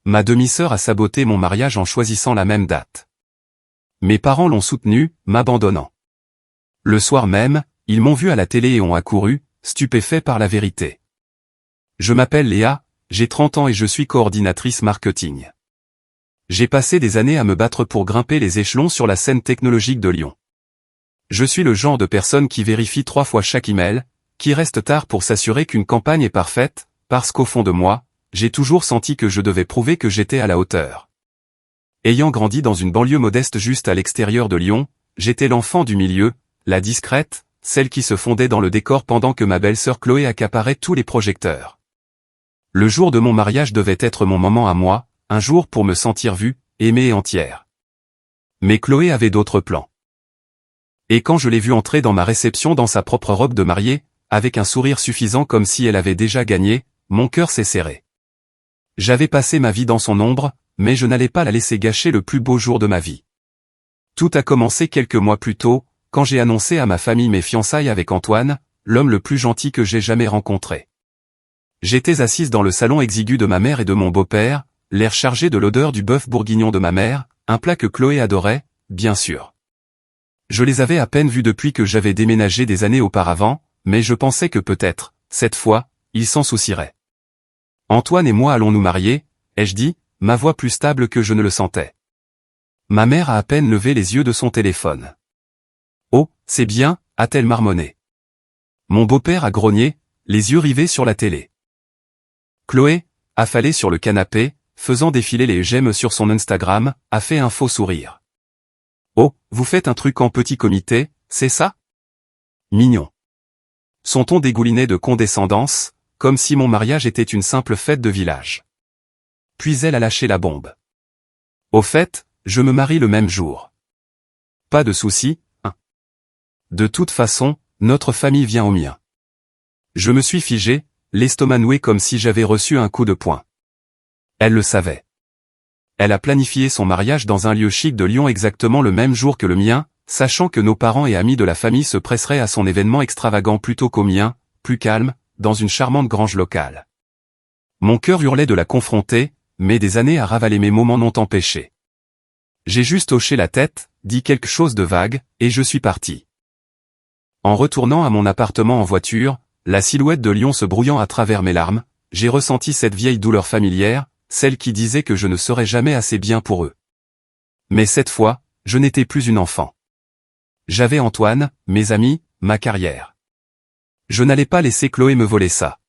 Ma demi-sœur a saboté mon mariage en choisissant la même date. Mes parents l'ont soutenu, m'abandonnant. Le soir même, ils m'ont vu à la télé et ont accouru, stupéfaits par la vérité. Je m'appelle Léa, j'ai 30 ans et je suis coordinatrice marketing. J'ai passé des années à me battre pour grimper les échelons sur la scène technologique de Lyon. Je suis le genre de personne qui vérifie 3 fois chaque email, qui reste tard pour s'assurer qu'une campagne est parfaite, parce qu'au fond de moi, j'ai toujours senti que je devais prouver que j'étais à la hauteur. Ayant grandi dans une banlieue modeste juste à l'extérieur de Lyon, j'étais l'enfant du milieu, la discrète, celle qui se fondait dans le décor pendant que ma belle-sœur Chloé accaparait tous les projecteurs. Le jour de mon mariage devait être mon moment à moi, un jour pour me sentir vue, aimée et entière. Mais Chloé avait d'autres plans. Et quand je l'ai vue entrer dans ma réception dans sa propre robe de mariée, avec un sourire suffisant comme si elle avait déjà gagné, mon cœur s'est serré. J'avais passé ma vie dans son ombre, mais je n'allais pas la laisser gâcher le plus beau jour de ma vie. Tout a commencé quelques mois plus tôt, quand j'ai annoncé à ma famille mes fiançailles avec Antoine, l'homme le plus gentil que j'ai jamais rencontré. J'étais assise dans le salon exigu de ma mère et de mon beau-père, l'air chargé de l'odeur du bœuf bourguignon de ma mère, un plat que Chloé adorait, bien sûr. Je les avais à peine vus depuis que j'avais déménagé des années auparavant, mais je pensais que peut-être, cette fois, ils s'en soucieraient. Antoine et moi allons nous marier, ai-je dit, ma voix plus stable que je ne le sentais. Ma mère a à peine levé les yeux de son téléphone. Oh, c'est bien, a-t-elle marmonné. Mon beau-père a grogné, les yeux rivés sur la télé. Chloé, affalée sur le canapé, faisant défiler les j'aime sur son Instagram, a fait un faux sourire. Oh, vous faites un truc en petit comité, c'est ça? Mignon. Son ton dégoulinait de condescendance, comme si mon mariage était une simple fête de village. Puis elle a lâché la bombe. Au fait, je me marie le même jour. Pas de souci, hein. De toute façon, notre famille vient au mien. Je me suis figé, l'estomac noué comme si j'avais reçu un coup de poing. Elle le savait. Elle a planifié son mariage dans un lieu chic de Lyon exactement le même jour que le mien, sachant que nos parents et amis de la famille se presseraient à son événement extravagant plutôt qu'au mien, plus calme, dans une charmante grange locale. Mon cœur hurlait de la confronter, mais des années à ravaler mes mots m'en ont empêché. J'ai juste hoché la tête, dit quelque chose de vague, et je suis parti. En retournant à mon appartement en voiture, la silhouette de Lyon se brouillant à travers mes larmes, j'ai ressenti cette vieille douleur familière, celle qui disait que je ne serais jamais assez bien pour eux. Mais cette fois, je n'étais plus une enfant. J'avais Antoine, mes amis, ma carrière. Je n'allais pas laisser Chloé me voler ça.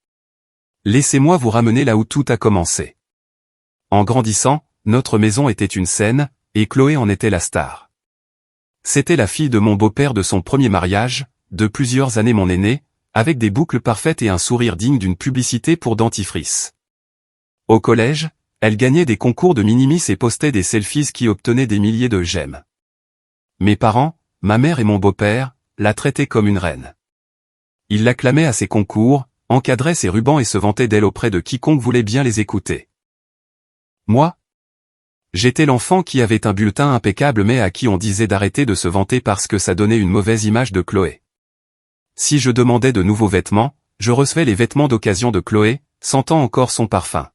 Laissez-moi vous ramener là où tout a commencé. En grandissant, notre maison était une scène, et Chloé en était la star. C'était la fille de mon beau-père de son premier mariage, de plusieurs années mon aîné, avec des boucles parfaites et un sourire digne d'une publicité pour dentifrice. Au collège, elle gagnait des concours de minimis et postait des selfies qui obtenaient des milliers de j'aime. Mes parents, ma mère et mon beau-père, la traitaient comme une reine. Ils l'acclamaient à ses concours, encadraient ses rubans et se vantaient d'elle auprès de quiconque voulait bien les écouter. Moi? J'étais l'enfant qui avait un bulletin impeccable mais à qui on disait d'arrêter de se vanter parce que ça donnait une mauvaise image de Chloé. Si je demandais de nouveaux vêtements, je recevais les vêtements d'occasion de Chloé, sentant encore son parfum.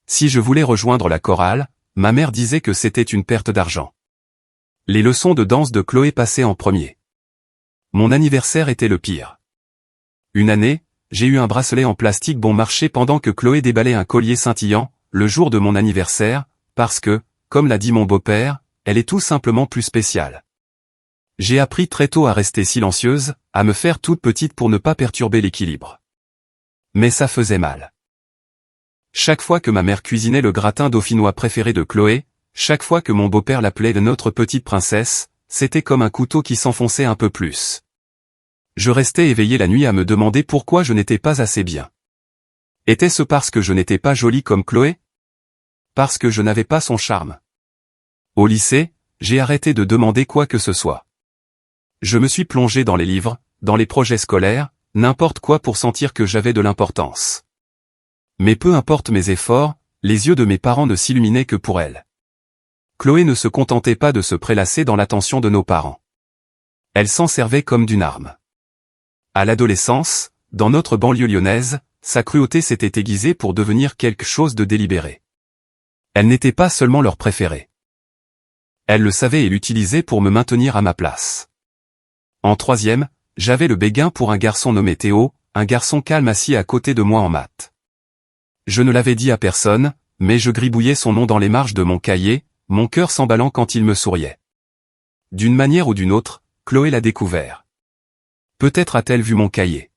Si je voulais rejoindre la chorale, ma mère disait que c'était une perte d'argent. Les leçons de danse de Chloé passaient en premier. Mon anniversaire était le pire. Une année, j'ai eu un bracelet en plastique bon marché pendant que Chloé déballait un collier scintillant, le jour de mon anniversaire, parce que, comme l'a dit mon beau-père, elle est tout simplement plus spéciale. J'ai appris très tôt à rester silencieuse, à me faire toute petite pour ne pas perturber l'équilibre. Mais ça faisait mal. Chaque fois que ma mère cuisinait le gratin dauphinois préféré de Chloé, chaque fois que mon beau-père l'appelait notre petite princesse, c'était comme un couteau qui s'enfonçait un peu plus. Je restais éveillé la nuit à me demander pourquoi je n'étais pas assez bien. Était-ce parce que je n'étais pas jolie comme Chloé? Parce que je n'avais pas son charme. Au lycée, j'ai arrêté de demander quoi que ce soit. Je me suis plongé dans les livres, dans les projets scolaires, n'importe quoi pour sentir que j'avais de l'importance. Mais peu importe mes efforts, les yeux de mes parents ne s'illuminaient que pour elle. Chloé ne se contentait pas de se prélasser dans l'attention de nos parents. Elle s'en servait comme d'une arme. À l'adolescence, dans notre banlieue lyonnaise, sa cruauté s'était aiguisée pour devenir quelque chose de délibéré. Elle n'était pas seulement leur préférée. Elle le savait et l'utilisait pour me maintenir à ma place. En troisième, j'avais le béguin pour un garçon nommé Théo, un garçon calme assis à côté de moi en maths. Je ne l'avais dit à personne, mais je gribouillais son nom dans les marges de mon cahier, mon cœur s'emballant quand il me souriait. D'une manière ou d'une autre, Chloé l'a découvert. Peut-être a-t-elle vu mon cahier.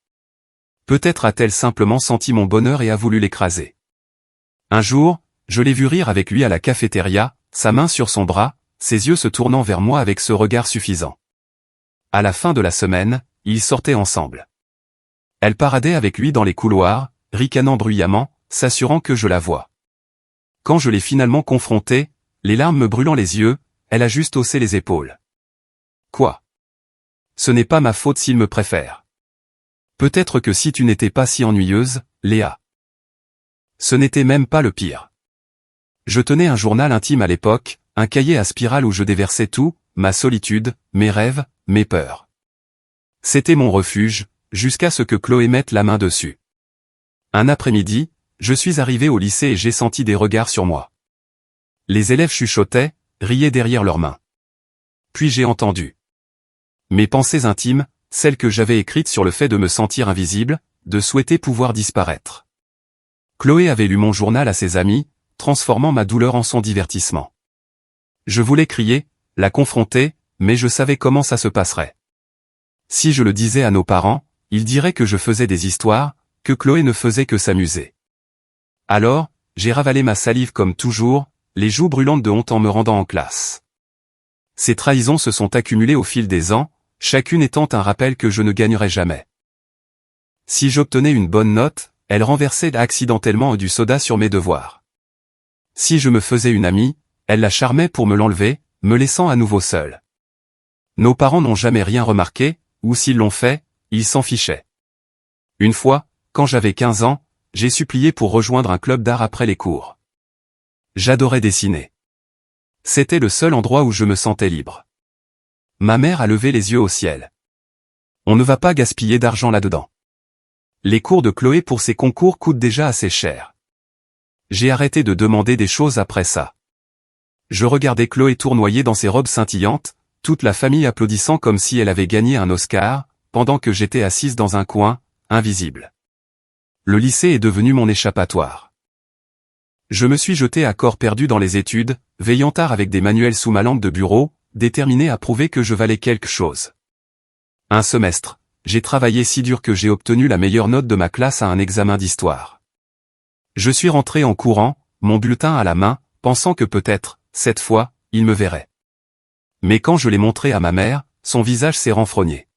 Peut-être a-t-elle simplement senti mon bonheur et a voulu l'écraser. Un jour, je l'ai vu rire avec lui à la cafétéria, sa main sur son bras, ses yeux se tournant vers moi avec ce regard suffisant. À la fin de la semaine, ils sortaient ensemble. Elle paradait avec lui dans les couloirs, ricanant bruyamment, s'assurant que je la vois. Quand je l'ai finalement confrontée, les larmes me brûlant les yeux, elle a juste haussé les épaules. Quoi? Ce n'est pas ma faute s'il me préfère. Peut-être que si tu n'étais pas si ennuyeuse, Léa. Ce n'était même pas le pire. Je tenais un journal intime à l'époque, un cahier à spirale où je déversais tout, ma solitude, mes rêves, mes peurs. C'était mon refuge, jusqu'à ce que Chloé mette la main dessus. Un après-midi, je suis arrivé au lycée et j'ai senti des regards sur moi. Les élèves chuchotaient, riaient derrière leurs mains. Puis j'ai entendu mes pensées intimes, celles que j'avais écrites sur le fait de me sentir invisible, de souhaiter pouvoir disparaître. Chloé avait lu mon journal à ses amis, transformant ma douleur en son divertissement. Je voulais crier, la confronter, mais je savais comment ça se passerait. Si je le disais à nos parents, ils diraient que je faisais des histoires, que Chloé ne faisait que s'amuser. Alors, j'ai ravalé ma salive comme toujours, les joues brûlantes de honte en me rendant en classe. Ces trahisons se sont accumulées au fil des ans, chacune étant un rappel que je ne gagnerais jamais. Si j'obtenais une bonne note, elle renversait accidentellement du soda sur mes devoirs. Si je me faisais une amie, elle la charmait pour me l'enlever, me laissant à nouveau seul. Nos parents n'ont jamais rien remarqué, ou s'ils l'ont fait, ils s'en fichaient. Une fois, quand j'avais 15 ans, j'ai supplié pour rejoindre un club d'art après les cours. J'adorais dessiner. C'était le seul endroit où je me sentais libre. Ma mère a levé les yeux au ciel. On ne va pas gaspiller d'argent là-dedans. Les cours de Chloé pour ces concours coûtent déjà assez cher. J'ai arrêté de demander des choses après ça. Je regardais Chloé tournoyer dans ses robes scintillantes, toute la famille applaudissant comme si elle avait gagné un Oscar, pendant que j'étais assise dans un coin, invisible. Le lycée est devenu mon échappatoire. Je me suis jeté à corps perdu dans les études, veillant tard avec des manuels sous ma lampe de bureau, déterminé à prouver que je valais quelque chose. Un semestre, j'ai travaillé si dur que j'ai obtenu la meilleure note de ma classe à un examen d'histoire. Je suis rentré en courant, mon bulletin à la main, pensant que peut-être, cette fois, il me verrait. Mais quand je l'ai montré à ma mère, son visage s'est renfrogné.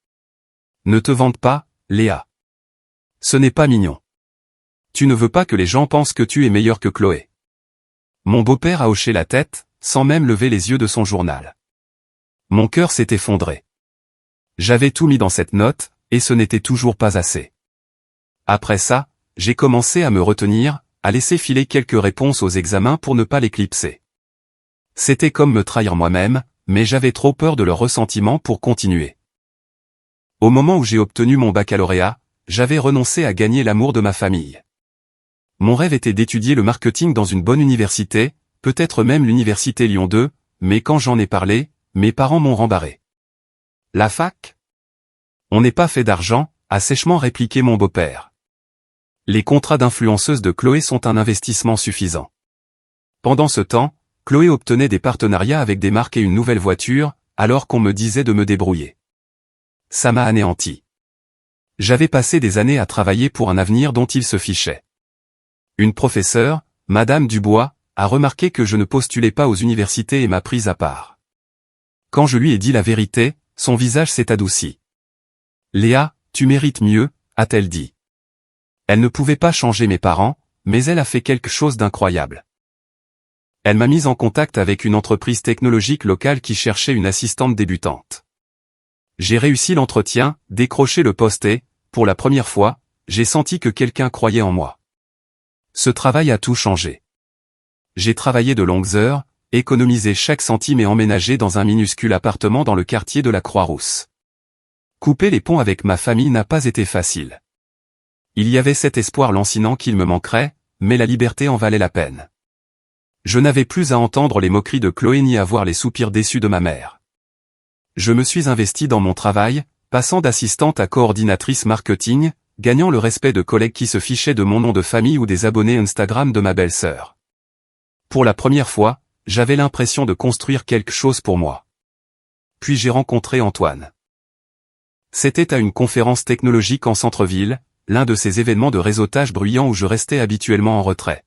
Ne te vante pas, Léa. Ce n'est pas mignon. Tu ne veux pas que les gens pensent que tu es meilleur que Chloé. Mon beau-père a hoché la tête, sans même lever les yeux de son journal. Mon cœur s'est effondré. J'avais tout mis dans cette note, et ce n'était toujours pas assez. Après ça, j'ai commencé à me retenir, à laisser filer quelques réponses aux examens pour ne pas l'éclipser. C'était comme me trahir moi-même, mais j'avais trop peur de leur ressentiment pour continuer. Au moment où j'ai obtenu mon baccalauréat, j'avais renoncé à gagner l'amour de ma famille. Mon rêve était d'étudier le marketing dans une bonne université, peut-être même l'université Lyon 2, mais quand j'en ai parlé, mes parents m'ont rembarré. La fac? On n'est pas fait d'argent, a sèchement répliqué mon beau-père. Les contrats d'influenceuse de Chloé sont un investissement suffisant. Pendant ce temps, Chloé obtenait des partenariats avec des marques et une nouvelle voiture, alors qu'on me disait de me débrouiller. Ça m'a anéanti. J'avais passé des années à travailler pour un avenir dont il se fichait. Une professeure, Madame Dubois, a remarqué que je ne postulais pas aux universités et m'a prise à part. Quand je lui ai dit la vérité, son visage s'est adouci. « Léa, tu mérites mieux », a-t-elle dit. Elle ne pouvait pas changer mes parents, mais elle a fait quelque chose d'incroyable. Elle m'a mise en contact avec une entreprise technologique locale qui cherchait une assistante débutante. J'ai réussi l'entretien, décroché le poste et, pour la première fois, j'ai senti que quelqu'un croyait en moi. Ce travail a tout changé. J'ai travaillé de longues heures, économisé chaque centime et emménagé dans un minuscule appartement dans le quartier de la Croix-Rousse. Couper les ponts avec ma famille n'a pas été facile. Il y avait cet espoir lancinant qu'il me manquerait, mais la liberté en valait la peine. Je n'avais plus à entendre les moqueries de Chloé ni à voir les soupirs déçus de ma mère. Je me suis investi dans mon travail, passant d'assistante à coordinatrice marketing, gagnant le respect de collègues qui se fichaient de mon nom de famille ou des abonnés Instagram de ma belle-sœur. Pour la première fois, j'avais l'impression de construire quelque chose pour moi. Puis j'ai rencontré Antoine. C'était à une conférence technologique en centre-ville, l'un de ces événements de réseautage bruyants où je restais habituellement en retrait.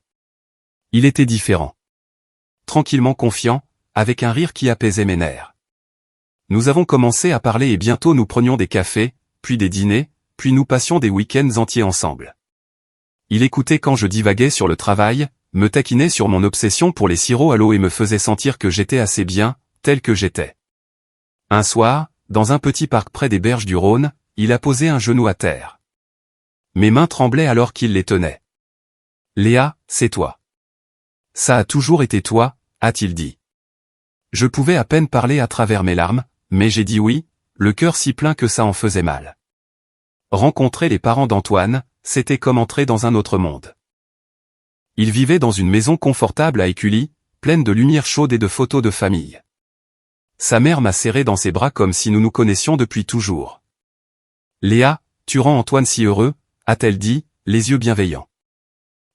Il était différent. Tranquillement confiant, avec un rire qui apaisait mes nerfs. Nous avons commencé à parler et bientôt nous prenions des cafés, puis des dîners, puis nous passions des week-ends entiers ensemble. Il écoutait quand je divaguais sur le travail, me taquinait sur mon obsession pour les sirops à l'eau et me faisait sentir que j'étais assez bien, tel que j'étais. Un soir, dans un petit parc près des berges du Rhône, il a posé un genou à terre. Mes mains tremblaient alors qu'il les tenait. « Léa, c'est toi. Ça a toujours été toi, a-t-il dit. Je pouvais à peine parler à travers mes larmes, mais j'ai dit oui, le cœur si plein que ça en faisait mal. Rencontrer les parents d'Antoine, c'était comme entrer dans un autre monde. Ils vivaient dans une maison confortable à Écully, pleine de lumière chaude et de photos de famille. Sa mère m'a serré dans ses bras comme si nous nous connaissions depuis toujours. « Léa, tu rends Antoine si heureux », a-t-elle dit, les yeux bienveillants.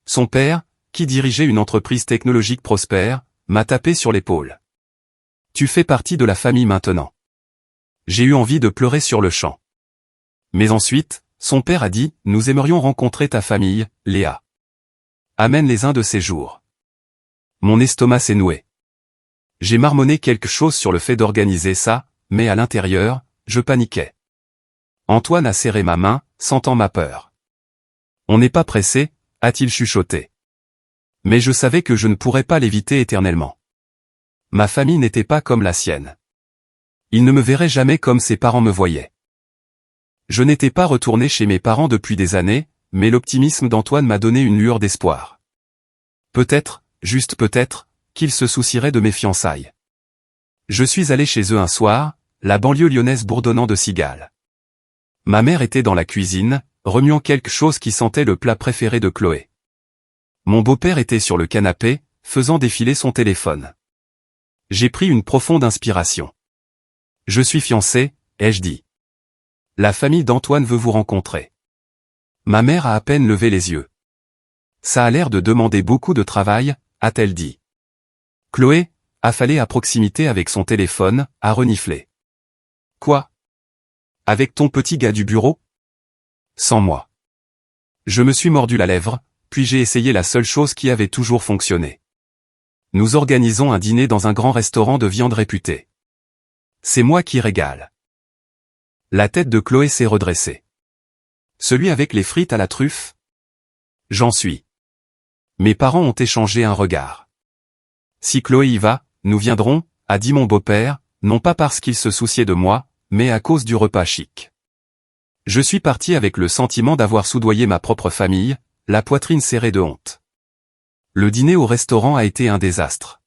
Son père, qui dirigeait une entreprise technologique prospère, m'a tapé sur l'épaule. « Tu fais partie de la famille maintenant. » J'ai eu envie de pleurer sur le champ. Mais ensuite, son père a dit, « Nous aimerions rencontrer ta famille, Léa. Amène-les un de ces jours. » Mon estomac s'est noué. J'ai marmonné quelque chose sur le fait d'organiser ça, mais à l'intérieur, je paniquais. Antoine a serré ma main, sentant ma peur. « On n'est pas pressé », a-t-il chuchoté. Mais je savais que je ne pourrais pas l'éviter éternellement. Ma famille n'était pas comme la sienne. Ils ne me verraient jamais comme ses parents me voyaient. Je n'étais pas retourné chez mes parents depuis des années, mais l'optimisme d'Antoine m'a donné une lueur d'espoir. Peut-être, juste peut-être, qu'ils se soucieraient de mes fiançailles. Je suis allé chez eux un soir, la banlieue lyonnaise bourdonnant de cigales. Ma mère était dans la cuisine, remuant quelque chose qui sentait le plat préféré de Chloé. Mon beau-père était sur le canapé, faisant défiler son téléphone. J'ai pris une profonde inspiration. « Je suis fiancé », ai-je dit. « La famille d'Antoine veut vous rencontrer. » Ma mère a à peine levé les yeux. « Ça a l'air de demander beaucoup de travail », a-t-elle dit. Chloé, affalée à proximité avec son téléphone, a reniflé. « Quoi ? Avec ton petit gars du bureau ? Sans moi. » Je me suis mordu la lèvre, puis j'ai essayé la seule chose qui avait toujours fonctionné. Nous organisons un dîner dans un grand restaurant de viande réputé. C'est moi qui régale. La tête de Chloé s'est redressée. Celui avec les frites à la truffe ? J'en suis. Mes parents ont échangé un regard. Si Chloé y va, nous viendrons, a dit mon beau-père, non pas parce qu'il se souciait de moi, mais à cause du repas chic. Je suis parti avec le sentiment d'avoir soudoyé ma propre famille, la poitrine serrée de honte. Le dîner au restaurant a été un désastre.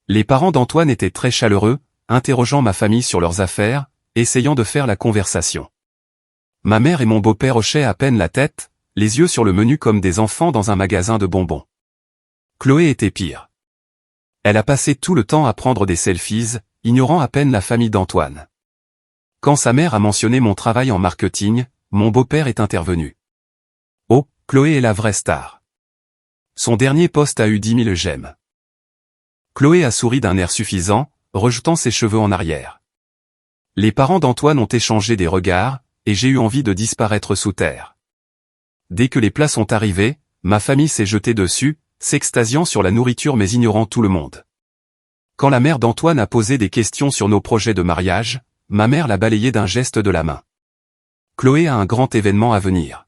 Les parents d'Antoine étaient très chaleureux, interrogeant ma famille sur leurs affaires, essayant de faire la conversation. Ma mère et mon beau-père hochaient à peine la tête, les yeux sur le menu comme des enfants dans un magasin de bonbons. Chloé était pire. Elle a passé tout le temps à prendre des selfies, ignorant à peine la famille d'Antoine. Quand sa mère a mentionné mon travail en marketing, mon beau-père est intervenu. « Oh, Chloé est la vraie star. » Son dernier post a eu 10 000 j'aime. Chloé a souri d'un air suffisant, rejetant ses cheveux en arrière. Les parents d'Antoine ont échangé des regards, et j'ai eu envie de disparaître sous terre. Dès que les plats sont arrivés, ma famille s'est jetée dessus, s'extasiant sur la nourriture mais ignorant tout le monde. Quand la mère d'Antoine a posé des questions sur nos projets de mariage, ma mère l'a balayé d'un geste de la main. Chloé a un grand événement à venir.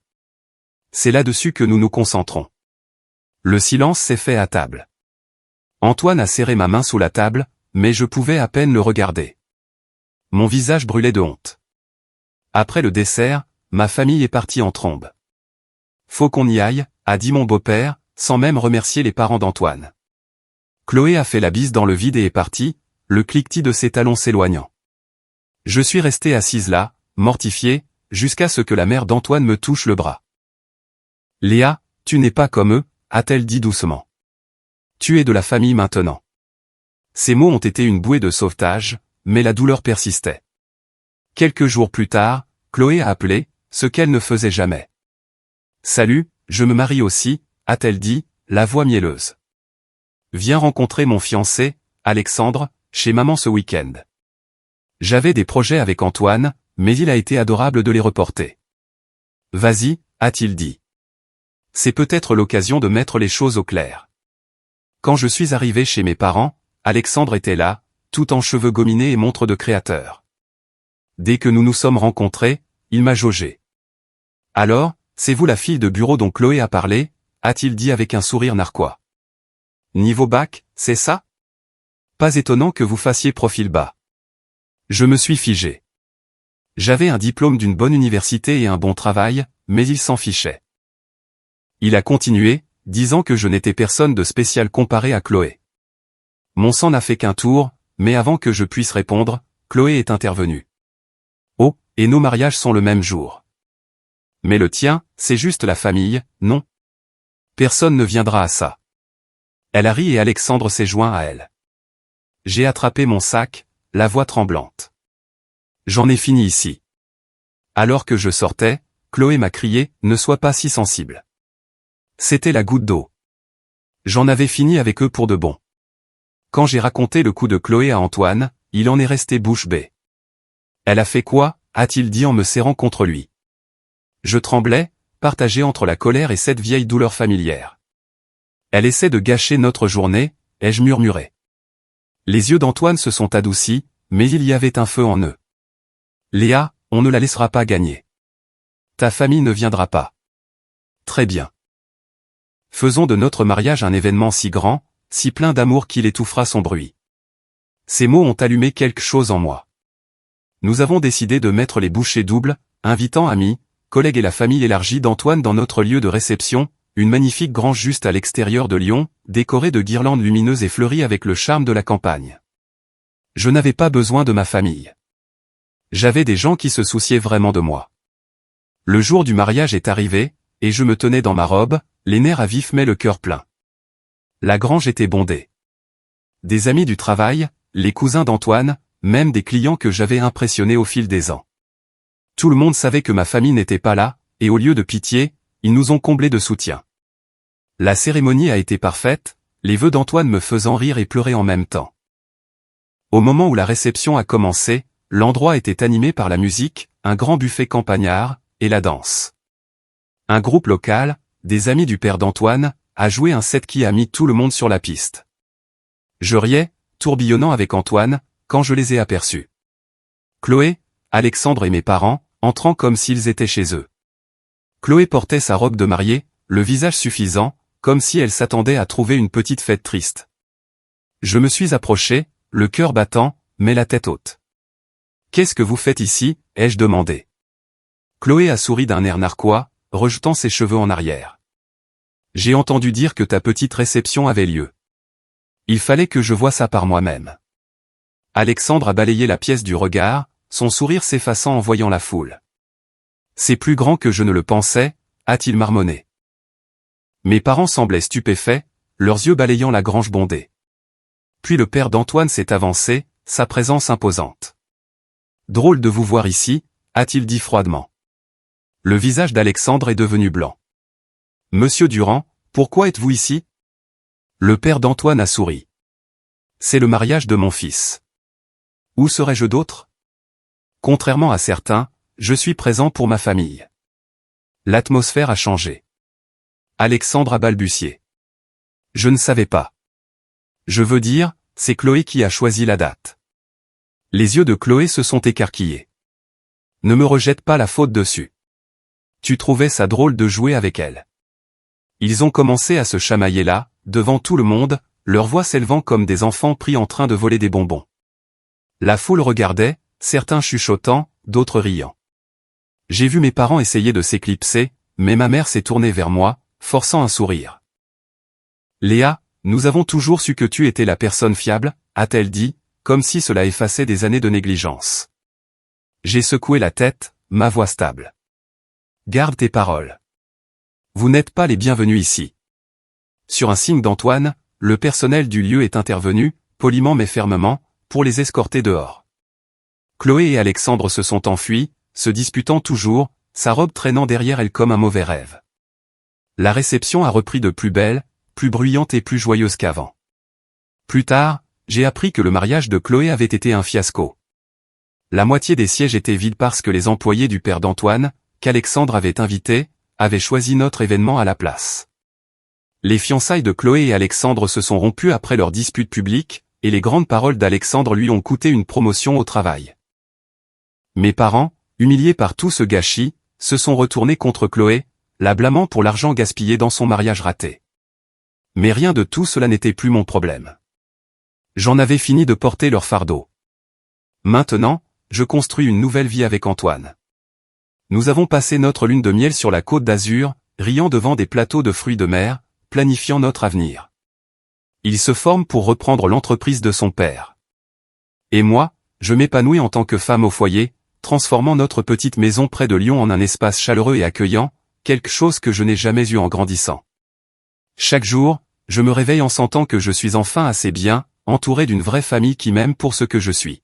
C'est là-dessus que nous nous concentrons. Le silence s'est fait à table. Antoine a serré ma main sous la table, mais je pouvais à peine le regarder. Mon visage brûlait de honte. Après le dessert, ma famille est partie en trombe. Faut qu'on y aille, a dit mon beau-père, sans même remercier les parents d'Antoine. Chloé a fait la bise dans le vide et est partie, le cliquetis de ses talons s'éloignant. Je suis resté assise là, mortifiée, jusqu'à ce que la mère d'Antoine me touche le bras. « Léa, tu n'es pas comme eux », a-t-elle dit doucement. tu es de la famille maintenant. Ces mots ont été une bouée de sauvetage, mais la douleur persistait. Quelques jours plus tard, Chloé a appelé, ce qu'elle ne faisait jamais. Salut, je me marie aussi, a-t-elle dit, la voix mielleuse. Viens rencontrer mon fiancé, Alexandre, chez maman ce week-end. J'avais des projets avec Antoine, mais il a été adorable de les reporter. Vas-y, a-t-il dit. C'est peut-être l'occasion de mettre les choses au clair. Quand je suis arrivé chez mes parents, Alexandre était là, tout en cheveux gominés et montre de créateur. Dès que nous nous sommes rencontrés, il m'a jaugé. Alors, c'est vous la fille de bureau dont Chloé a parlé, a-t-il dit avec un sourire narquois. Niveau bac, c'est ça? Pas étonnant que vous fassiez profil bas. Je me suis figé. J'avais un diplôme d'une bonne université et un bon travail, mais il s'en fichait. Il a continué, disant que je n'étais personne de spécial comparé à Chloé. Mon sang n'a fait qu'un tour, mais avant que je puisse répondre, Chloé est intervenue. Oh, et nos mariages sont le même jour. Mais le tien, c'est juste la famille, non? Personne ne viendra à ça. Elle a ri et Alexandre s'est joint à elle. J'ai attrapé mon sac, la voix tremblante. J'en ai fini ici. Alors que je sortais, Chloé m'a crié, ne sois pas si sensible. C'était la goutte d'eau. J'en avais fini avec eux pour de bon. Quand j'ai raconté le coup de Chloé à Antoine, il en est resté bouche bée. Elle a fait quoi, a-t-il dit en me serrant contre lui. Je tremblais, partagé entre la colère et cette vieille douleur familière. Elle essaie de gâcher notre journée, ai-je murmuré. Les yeux d'Antoine se sont adoucis, mais il y avait un feu en eux. Léa, on ne la laissera pas gagner. Ta famille ne viendra pas. Très bien. Faisons de notre mariage un événement si grand, si plein d'amour qu'il étouffera son bruit. Ces mots ont allumé quelque chose en moi. Nous avons décidé de mettre les bouchées doubles, invitant amis, collègues et la famille élargie d'Antoine dans notre lieu de réception, une magnifique grange juste à l'extérieur de Lyon, décorée de guirlandes lumineuses et fleurie avec le charme de la campagne. Je n'avais pas besoin de ma famille. J'avais des gens qui se souciaient vraiment de moi. Le jour du mariage est arrivé, et je me tenais dans ma robe, les nerfs à vif mais le cœur plein. La grange était bondée. Des amis du travail, les cousins d'Antoine, même des clients que j'avais impressionnés au fil des ans. Tout le monde savait que ma famille n'était pas là, et au lieu de pitié, ils nous ont comblés de soutien. La cérémonie a été parfaite, les vœux d'Antoine me faisant rire et pleurer en même temps. Au moment où la réception a commencé, l'endroit était animé par la musique, un grand buffet campagnard, et la danse. Un groupe local, des amis du père d'Antoine, a joué un set qui a mis tout le monde sur la piste. Je riais, tourbillonnant avec Antoine, quand je les ai aperçus. Chloé, Alexandre et mes parents, entrant comme s'ils étaient chez eux. Chloé portait sa robe de mariée, le visage suffisant, comme si elle s'attendait à trouver une petite fête triste. Je me suis approché, le cœur battant, mais la tête haute. « Qu'est-ce que vous faites ici ?» ai-je demandé. Chloé a souri d'un air narquois, rejetant ses cheveux en arrière. « J'ai entendu dire que ta petite réception avait lieu. Il fallait que je voie ça par moi-même. » Alexandre a balayé la pièce du regard, son sourire s'effaçant en voyant la foule. « C'est plus grand que je ne le pensais, » a-t-il marmonné. Mes parents semblaient stupéfaits, leurs yeux balayant la grange bondée. Puis le père d'Antoine s'est avancé, sa présence imposante. « Drôle de vous voir ici, » a-t-il dit froidement. Le visage d'Alexandre est devenu blanc. « Monsieur Durand, pourquoi êtes-vous ici ?» Le père d'Antoine a souri. « C'est le mariage de mon fils. Où serais-je d'autre ? Contrairement à certains, je suis présent pour ma famille. » L'atmosphère a changé. Alexandre a balbutié. « Je ne savais pas. Je veux dire, c'est Chloé qui a choisi la date. » Les yeux de Chloé se sont écarquillés. « Ne me rejette pas la faute dessus. Tu trouvais ça drôle de jouer avec elle. » Ils ont commencé à se chamailler là, devant tout le monde, leurs voix s'élevant comme des enfants pris en train de voler des bonbons. La foule regardait, certains chuchotant, d'autres riant. J'ai vu mes parents essayer de s'éclipser, mais ma mère s'est tournée vers moi, forçant un sourire. « Léa, nous avons toujours su que tu étais la personne fiable, » a-t-elle dit, comme si cela effaçait des années de négligence. J'ai secoué la tête, ma voix stable. « Garde tes paroles. Vous n'êtes pas les bienvenus ici. » Sur un signe d'Antoine, le personnel du lieu est intervenu, poliment mais fermement, pour les escorter dehors. Chloé et Alexandre se sont enfuis, se disputant toujours, sa robe traînant derrière elle comme un mauvais rêve. La réception a repris de plus belle, plus bruyante et plus joyeuse qu'avant. Plus tard, j'ai appris que le mariage de Chloé avait été un fiasco. La moitié des sièges étaient vides parce que les employés du père d'Antoine, qu'Alexandre avait invité, avaient choisi notre événement à la place. Les fiançailles de Chloé et Alexandre se sont rompues après leur dispute publique, et les grandes paroles d'Alexandre lui ont coûté une promotion au travail. Mes parents, humiliés par tout ce gâchis, se sont retournés contre Chloé, la blâmant pour l'argent gaspillé dans son mariage raté. Mais rien de tout cela n'était plus mon problème. J'en avais fini de porter leur fardeau. Maintenant, je construis une nouvelle vie avec Antoine. Nous avons passé notre lune de miel sur la côte d'Azur, riant devant des plateaux de fruits de mer, planifiant notre avenir. Il se forme pour reprendre l'entreprise de son père. Et moi, je m'épanouis en tant que femme au foyer, transformant notre petite maison près de Lyon en un espace chaleureux et accueillant, quelque chose que je n'ai jamais eu en grandissant. Chaque jour, je me réveille en sentant que je suis enfin assez bien, entouré d'une vraie famille qui m'aime pour ce que je suis.